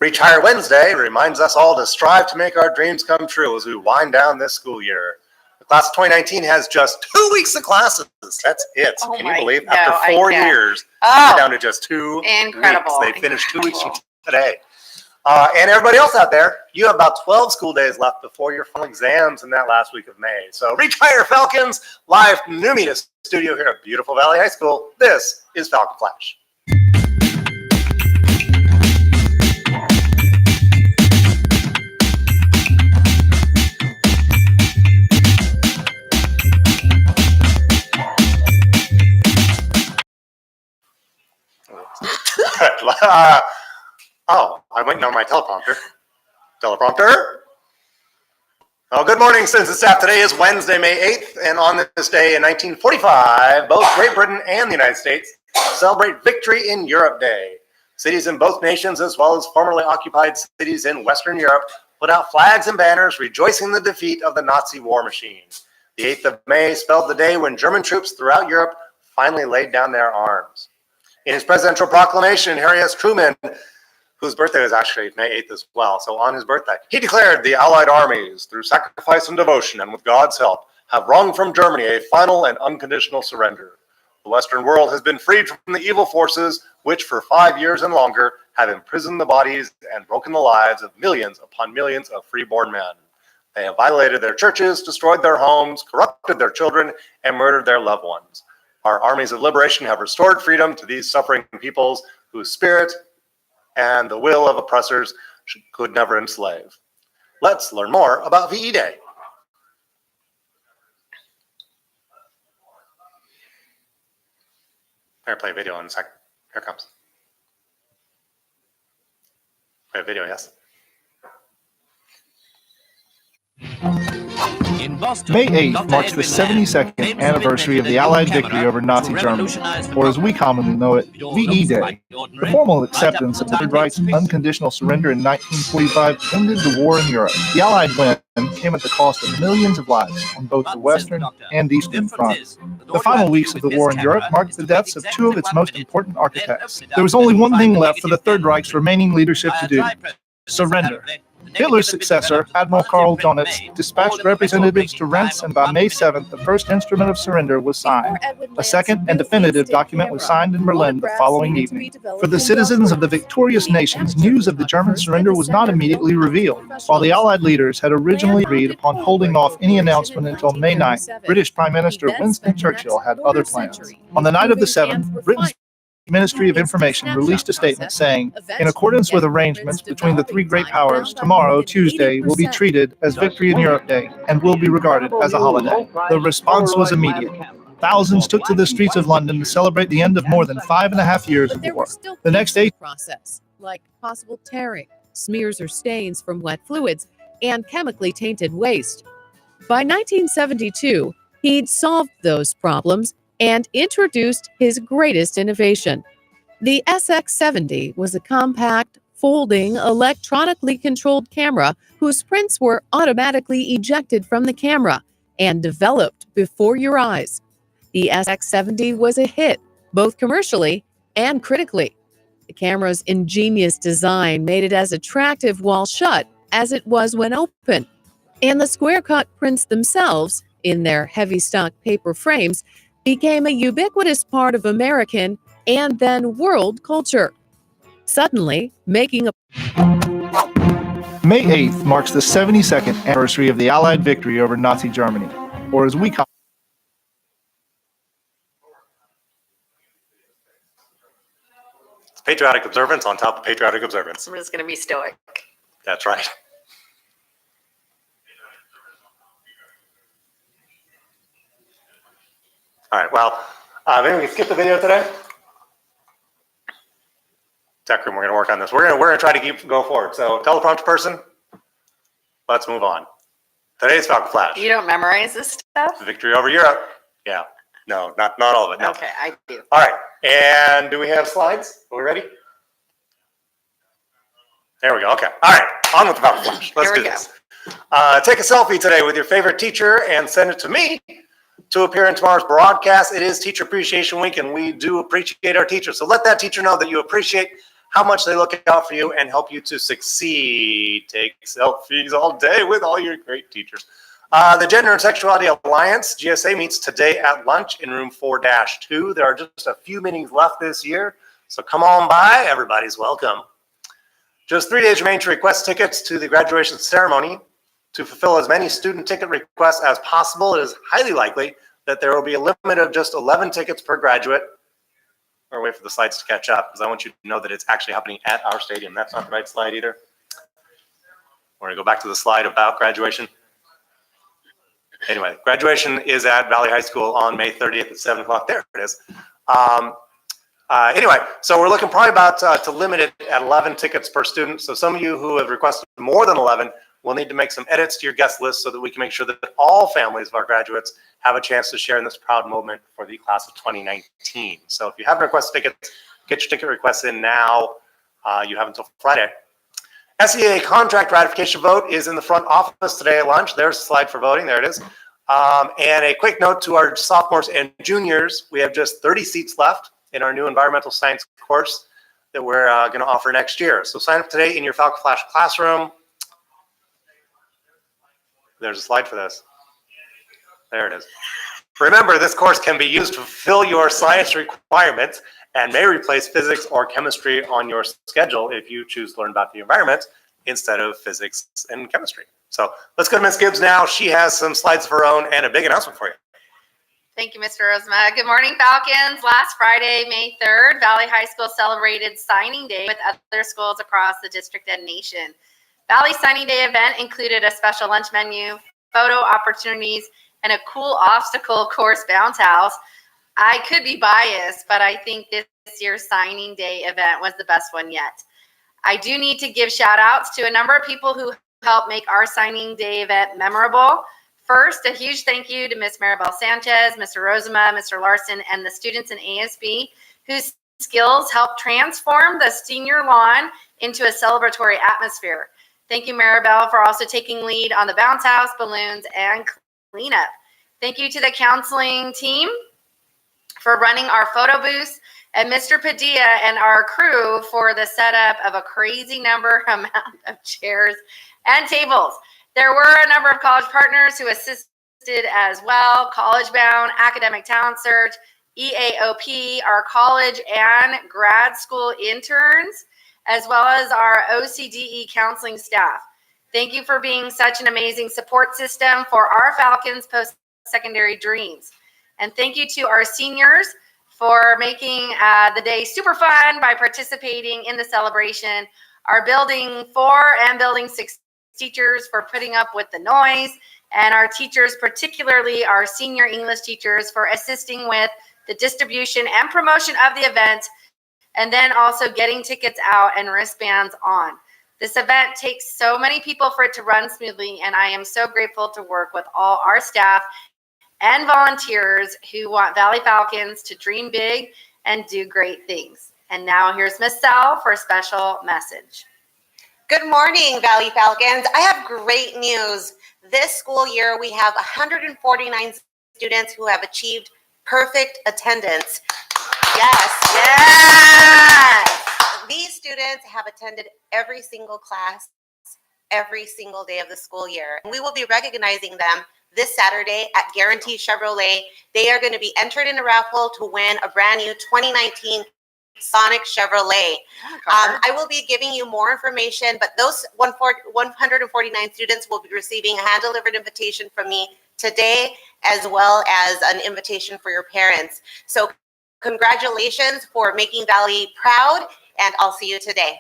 Reach Higher Wednesday reminds us all to strive to make our dreams come true as we wind down this school year. The class of 2019 has just 2 weeks of classes. That's it. Can you believe? After 4 years, we're down to just 2 Incredible. weeks. They finished 2 weeks from today. And everybody else out there, you have about 12 school days left before your final exams in that last week of May. So reach higher, Falcons. Live from the new media studio here at beautiful Valley High School. This is Falcon Flash. I'm waiting on my teleprompter. Oh, good morning, students and staff. Today is Wednesday, May 8th, and on this day in 1945, both Great Britain and the United States celebrate Victory in Europe Day. Cities in both nations, as well as formerly occupied cities in Western Europe, put out flags and banners rejoicing the defeat of the Nazi war machine. The 8th of May spelled the day when German troops throughout Europe finally laid down their arms. In his presidential proclamation, Harry S. Truman, whose birthday is actually May 8th as well, so on his birthday, he declared the Allied armies, through sacrifice and devotion and with God's help, have wrung from Germany a final and unconditional surrender. The Western world has been freed from the evil forces which for 5 years and longer have imprisoned the bodies and broken the lives of millions upon millions of freeborn men. They have violated their churches, destroyed their homes, corrupted their children, and murdered their loved ones. Our armies of liberation have restored freedom to these suffering peoples whose spirit and the will of oppressors could never enslave. Let's learn more about VE Day. Here, play a video in a second. Here it comes. Play a video, yes. May 8th marks the 72nd anniversary of the Allied victory over Nazi Germany, or as we commonly know it, VE Day. The formal acceptance of the Third Reich's unconditional surrender in 1945 ended the war in Europe. The Allied win came at the cost of millions of lives on both the Western and Eastern fronts. The final weeks of the war in Europe marked the deaths of two of its most important architects. There was only one thing left for the Third Reich's remaining leadership to do: surrender. Hitler's successor, Admiral Karl Donitz, dispatched representatives to Rentz, and by May 7th, the first instrument of surrender was signed. A second and definitive document was signed in Berlin the following evening. For the citizens of the victorious nations, news of the German surrender was not immediately revealed. While the Allied leaders had originally agreed upon holding off any announcement until May 9th, British Prime Minister Winston Churchill had other plans. On the night of the 7th, Britain's Ministry of Information released a statement saying, in accordance with arrangements between the three great powers, tomorrow, Tuesday, will be treated as Victory in Europe Day and will be regarded as a holiday. The response was immediate. Thousands took to the streets of London to celebrate the end of more than 5.5 years of war. The next day, process like possible tearing, smears or stains from wet fluids, and chemically tainted waste. By 1972, he'd solved those problems and introduced his greatest innovation. The SX-70 was a compact, folding, electronically controlled camera whose prints were automatically ejected from the camera and developed before your eyes. The SX-70 was a hit, both commercially and critically. The camera's ingenious design made it as attractive while shut as it was when open, and the square-cut prints themselves, in their heavy-stock paper frames, became a ubiquitous part of American and then world culture. Suddenly, making a... May 8th marks the 72nd anniversary of the Allied victory over Nazi Germany, or as we call It's patriotic observance on top of patriotic observance. I'm just going to be stoic. That's right. All right, well, maybe we can skip the video today. Tech room, we're going to work on this. We're going to try to go forward. So, teleprompter person, let's move on. Today's Falcon Flash. You don't memorize this stuff? Victory over Europe. Yeah. No, not all of it. No. Okay, I do. All right. And do we have slides? Are we ready? There we go. Okay. All right. On with the Falcon Flash. Let's do this. Take a selfie today with your favorite teacher and send it to me to appear in tomorrow's broadcast. It is Teacher Appreciation Week, and we do appreciate our teachers. So let that teacher know that you appreciate how much they look out for you and help you to succeed. Take selfies all day with all your great teachers. The Gender and Sexuality Alliance, GSA, meets today at lunch in room 4-2. There are just a few meetings left this year, so come on by. Everybody's welcome. Just 3 days remain to request tickets to the graduation ceremony. To fulfill as many student ticket requests as possible, it is highly likely that there will be a limit of just 11 tickets per graduate. Or wait for the slides to catch up, because I want you to know that it's actually happening at our stadium. That's not the right slide either. We're going to go back to the slide about graduation. Anyway, graduation is at Valley High School on May 30th at 7 o'clock. There it is. Anyway, so we're looking probably about to limit it at 11 tickets per student. So some of you who have requested more than 11 will need to make some edits to your guest list so that we can make sure that all families of our graduates have a chance to share in this proud moment for the class of 2019. So if you haven't requested tickets, get your ticket requests in now. You have until Friday. SEA contract ratification vote is in the front office today at lunch. There's a slide for voting. There it is. And a quick note to our sophomores and juniors. We have just 30 seats left in our new environmental science course that we're going to offer next year. So sign up today in your Falcon Flash classroom. There's a slide for this. There it is. Remember, this course can be used to fulfill your science requirements and may replace physics or chemistry on your schedule if you choose to learn about the environment instead of physics and chemistry. So let's go to Ms. Gibbs now. She has some slides of her own and a big announcement for you. Thank you, Mr. Rosema. Good morning, Falcons. Last Friday, May 3rd, Valley High School celebrated Signing Day with other schools across the district and nation. Valley Signing Day event included a special lunch menu, photo opportunities, and a cool obstacle course bounce house. I could be biased, but I think this year's Signing Day event was the best one yet. I do need to give shout outs to a number of people who helped make our Signing Day event memorable. First, a huge thank you to Ms. Maribel Sanchez, Mr. Rosema, Mr. Larson, and the students in ASB whose skills helped transform the senior lawn into a celebratory atmosphere. Thank you, Maribel, for also taking lead on the bounce house, balloons, and cleanup. Thank you to the counseling team for running our photo booths, and Mr. Padilla and our crew for the setup of a crazy amount of chairs and tables. There were a number of college partners who assisted as well: College Bound, Academic Talent Search, EAOP, our college and grad school interns, as well as our OCDE counseling staff. Thank you for being such an amazing support system for our Falcons post-secondary dreams. And thank you to our seniors for making the day super fun by participating in the celebration. Our Building 4 and Building 6 teachers for putting up with the noise, and our teachers, particularly our senior English teachers, for assisting with the distribution and promotion of the event, and then also getting tickets out and wristbands on. This event takes so many people for it to run smoothly, and I am so grateful to work with all our staff and volunteers who want Valley Falcons to dream big and do great things. And now here's Miss Sal for a special message. Good morning, Valley Falcons. I have great news. This school year, we have 149 students who have achieved perfect attendance. Yes. These students have attended every single class, every single day of the school year. We will be recognizing them this Saturday at Guarantee Chevrolet. They are going to be entered in a raffle to win a brand new 2019 Sonic Chevrolet. I will be giving you more information, but those 149 students will be receiving a hand-delivered invitation from me today, as well as an invitation for your parents. So congratulations for making Valley proud, and I'll see you today.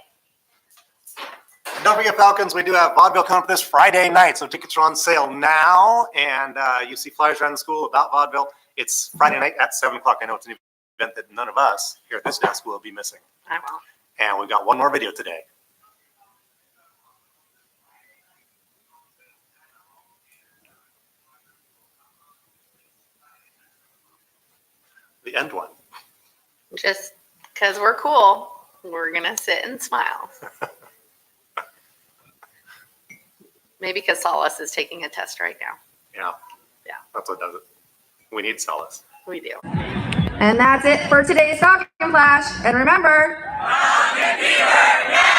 Don't forget, Falcons, we do have vaudeville coming up this Friday night, so tickets are on sale now, and you see flyers around the school about vaudeville. It's Friday night at 7 o'clock. I know it's an event that none of us here at this desk will be missing. I won't. And we've got one more video today. The end one. Just because we're cool, we're going to sit and smile. Maybe because Solace is taking a test right now. Yeah. Yeah. That's what does it. We need solace. We do. And that's it for today's Falcon Flash. And remember, Falcon Fever,